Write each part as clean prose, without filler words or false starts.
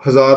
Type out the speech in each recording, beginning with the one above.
1000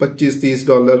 $25 30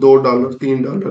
$2 $3